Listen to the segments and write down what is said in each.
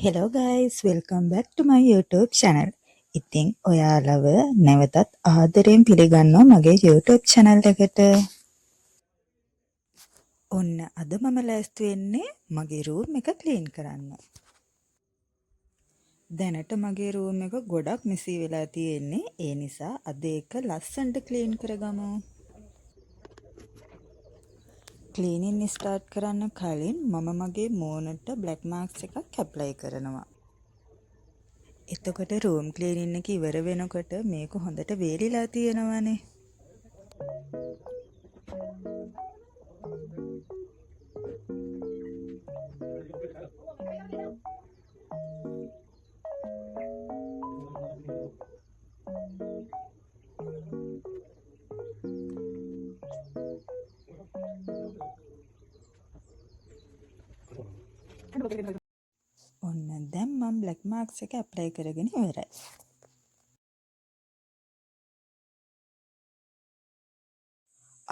Hello guys, welcome back to my YouTube channel. ඉතින් ඔයාලව නැවතත් ආදරයෙන් පිළිගන්නවා මගේ YouTube channel එකට. ඔන්න අද මම ලෑස්ති වෙන්නේ මගේ room එක clean කරන්න. දැනට මගේ room එක ගොඩක් messy වෙලා තියෙන්නේ. ඒ නිසා අද ඒක ලස්සනට clean කරගමු. Cleaning start කරන්න කලින් මම මගේ මූණට black marks එකක් apply කරනවා. එතකොට රූම් ක්ලීනින් එක ඉවර වෙනකොට මේක හොඳට වේලිලා තියෙනවානේ. ඔන්න දැන් මම බ්ලැක් මාක්ස් එක ඇප්ලයි කරගෙන ඉවරයි.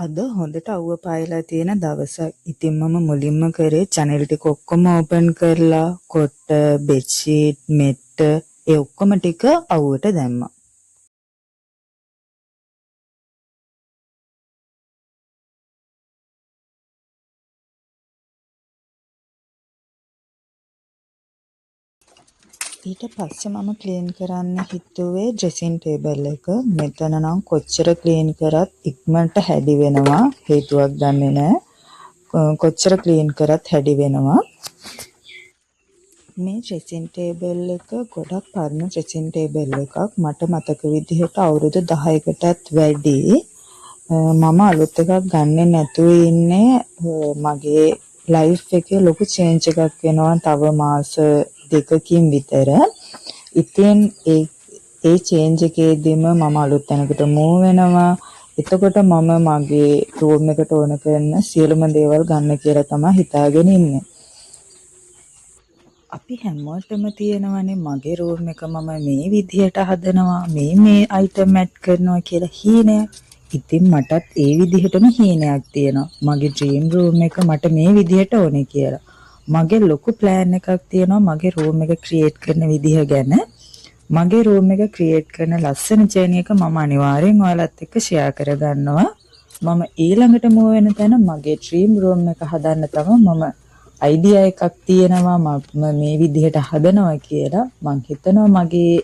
අද හොඳට අවුව පායලා තියෙන දවසක්. ඉතින් මම මුලින්ම කරේ channel ටික ඔක්කොම ඕපන් කරලා කොට, බෙඩ්ෂීට්, මෙට්ට ඒ ඔක්කොම ටික අවුවට දැම්මා. ඊට පස්සේ මම ක්ලීන් කරන්න හිතුවේ ඩ්‍රෙසින් ටේබල් එක. මෙතන නම් කොච්චර ක්ලීන් කරත් ඉක්මනට හැඩි වෙනවා. හේතුවක් දන්නේ නැහැ. කොච්චර ක්ලීන් කරත් හැඩි වෙනවා. මේ ඩ්‍රෙසින් ටේබල් එක ගොඩක් පරණ ඩ්‍රෙසින් ටේබල් එකක්. මට මතක විදිහට අවුරුදු 10කටත් වැඩි. මම අලුත් එකක් ගන්නෙ නැතුව ඉන්නේ. මගේ ලයිෆ් එකේ ලොකු චේන්ජ් එකක් වෙනවා තව මාස දෙකකින් විතර. ඉතින් ඒ චේන්ජ් එකේදීම මම අලුත් තැනකට මූව් වෙනවා. එතකොට මම මගේ රූම් එකට ඕන කරන සියලුම දේවල් ගන්න කියලා තමයි හිතාගෙන ඉන්නේ. අපි හැමෝටම තියෙනවනේ මගේ රූම් එක මම මේ විදිහට හදනවා, මේ අයිටම් ඇඩ් කරනවා කියලා හීනයක්. ඉතින් මටත් ඒ විදිහටම හීනයක් තියෙනවා. මගේ ඩ්‍රීම් රූම් එක මට මේ විදිහට ඕනේ කියලා. මගේ ලොකු ප්ලෑන් එකක් තියෙනවා මගේ රූම් එක ක්‍රියේට් කරන විදිහ ගැන. මගේ රූම් එක ක්‍රියේට් කරන ලස්සන ජර්නි එක මම අනිවාර්යෙන් ඔයාලත් එක්ක ෂෙයා කරගන්නවා. මම ඊළඟට මූව් වෙන තැන මගේ ඩ්‍රීම් රූම් එක හදන්න තමයි මම අයිඩියා එකක් තියෙනවා. මම මේ විදිහට හදනවා කියලා. මං හිතනවා මගේ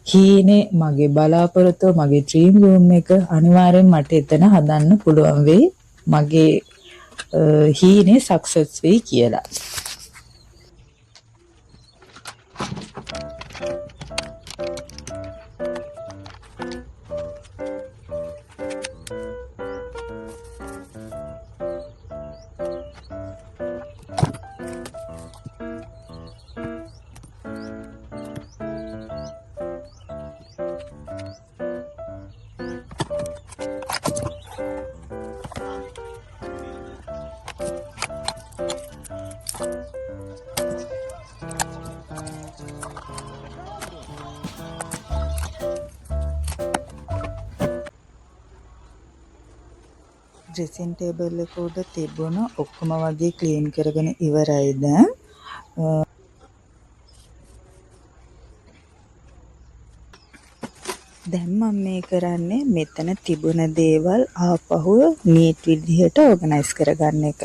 හීනේ, මගේ බලාපොරොත්තුව, මගේ ඩ්‍රීම් රූම් එක අනිවාර්යෙන් මට එතන හදන්න පුළුවන් වෙයි. මගේ හීනේ සක්සස් වෙයි කියලා. ඩ්‍රෙසින් ටේබල් එක උඩ තිබුණ ඔක්කොම වගේ ක්ලීන් කරගෙන ඉවරයි දැන්. දැන් මම මේ කරන්නේ මෙතන තිබුණ දේවල් ආපහු නීට් විදිහට ඕගනයිස් කරගන්න එක.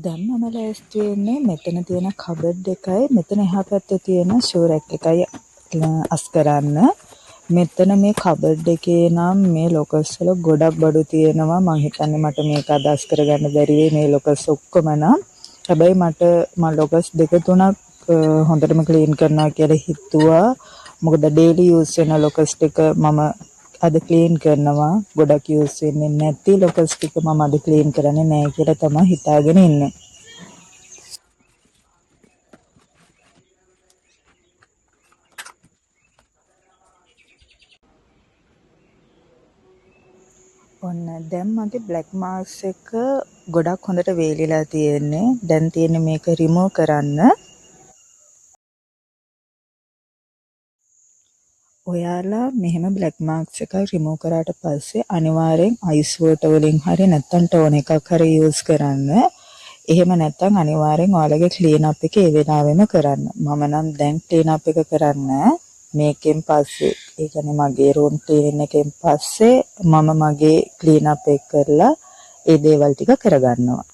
දැන් මම ලෑස්ති වෙන්නේ මෙතන තියෙන කබඩ් එකයි මෙතන එහා පැත්තේ තියෙන ෂූ රැක් එකයි අස් කරන්න. මෙතන මේ කබඩ් එකේ නම් මේ ලොකර්ස් වල ගොඩක් බඩු තියෙනවා. මං හිතන්නේ මට මේක අදහස් කරගන්න බැරි වෙයි මේ ලොකර්ස් ඔක්කොම නම්. හැබැයි මම ලොකර්ස් දෙක තුනක් හොඳටම ක්ලීන් කරනවා කියලා හිතුවා. මොකද ඩේලි යූස් වෙන ලොකර්ස් ටික මම අද ක්ලීන් කරනවා. ගොඩක් යූස් වෙන්නේ නැති ලොකර්ස් ටික මම අද ක්ලීන් කරන්නේ නැහැ කියලා තමයි හිතාගෙන ඉන්නේ. ඔන්න දැන් මගේ බ්ලැක් මාස්ක් එක ගොඩක් හොඳට වේලිලා තියෙන්නේ. දැන් තියෙන්නේ මේක රිමූව් කරන්න. ඔයාලා මෙහෙම බ්ලැක් මාස්ක් එක රිමූව් කරාට පස්සේ අනිවාර්යෙන් අයිස් වෝටර් වලින් හරි නැත්නම් ටෝන් එකක් හරි යූස් කරන්න. එහෙම නැත්නම් අනිවාර්යෙන් ඔයාලගේ ක්ලීන් අප් එක ඒ වෙලාවෙම කරන්න. මම නම් දැන් ක්ලීන් අප් එක කරන්නේ මේකෙන් පස්සේ ඒ කියන්නේ මගේ රූම් ක්ලීන් එකෙන් පස්සේ මම මගේ ක්ලීන් අප් එක කරලා ඒ දේවල් ටික කරගන්නවා.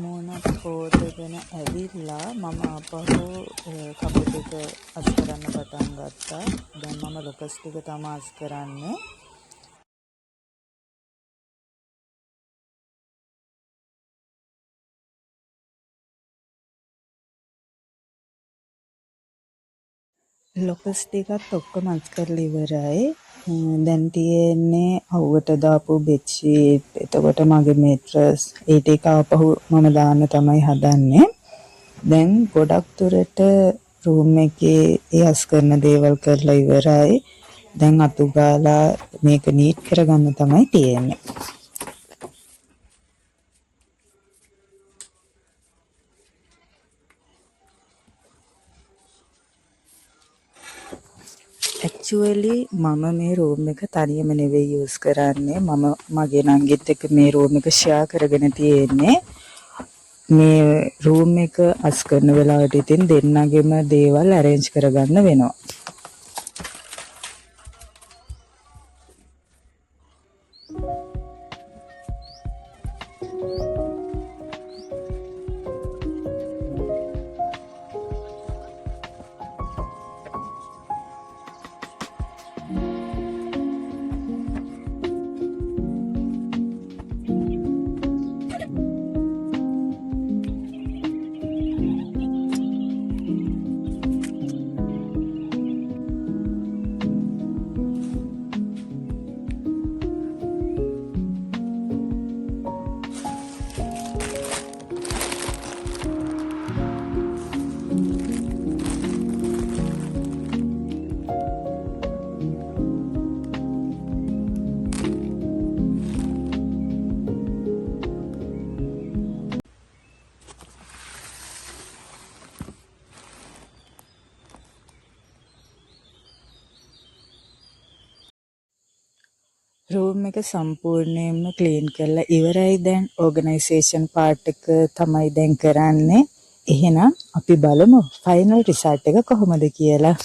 මූණත් හොදගෙන ඇවිල්ලා මම ආපහු කපුට එක අස් කරන්න පටන් ගත්තා. දැන් මම ලොකස් ටික තමයි අස් කරන්නේ. ලොකස් ටිකත් ඔක්කොම අස් කරලා ඉවරයි. දැන් තියෙන්නේ අවුවට දාපු බෙඩ්ෂීට්, එතකොට මගේ මේට්‍රස්, ඒ ටික ආපහු මම දාන්න තමයි හදන්නේ. දැන් ගොඩක් දුරට රූම් එකේ ඒ අස් කරන දේවල් කරලා ඉවරයි. දැන් අතු ගාලා මේක නීට් කරගන්න තමයි තියෙන්නේ. ඇක්චුවලි මම මේ රූම් එක තනියම නෙවෙයි යූස් කරන්නේ. මම මගේ නංගිත් එක්ක මේ රූම් එක ෂෙයා කරගෙන තියෙන්නේ. මේ රූම් එක අස් කරන වෙලාවට ඉතින් දෙන්නගෙම දේවල් ඇරේන්ජ් කරගන්න වෙනවා. රූම් එක සම්පූර්ණයෙන්ම ක්ලීන් කරලා ඉවරයි. දැන් ඕගනයිසේෂන් පාර්ට් එක තමයි දැන් කරන්නේ. එහෙනම් අපි බලමු ෆයිනල් රිසල්ට් එක කොහොමද කියලා.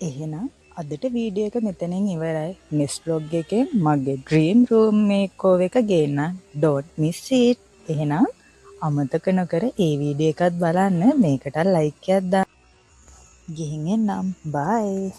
එහෙනම් අදට වීඩියෝ එක මෙතනින් ඉවරයි. next vlog එකෙන් මගේ dream room makeover එක ගේන්න. don't miss it. එහෙනම් අමතක නොකර ඒ වීඩියෝ එකත් බලන්න. මේකට like එකක් දාන්න. ගිහින් එන්නම්. bye.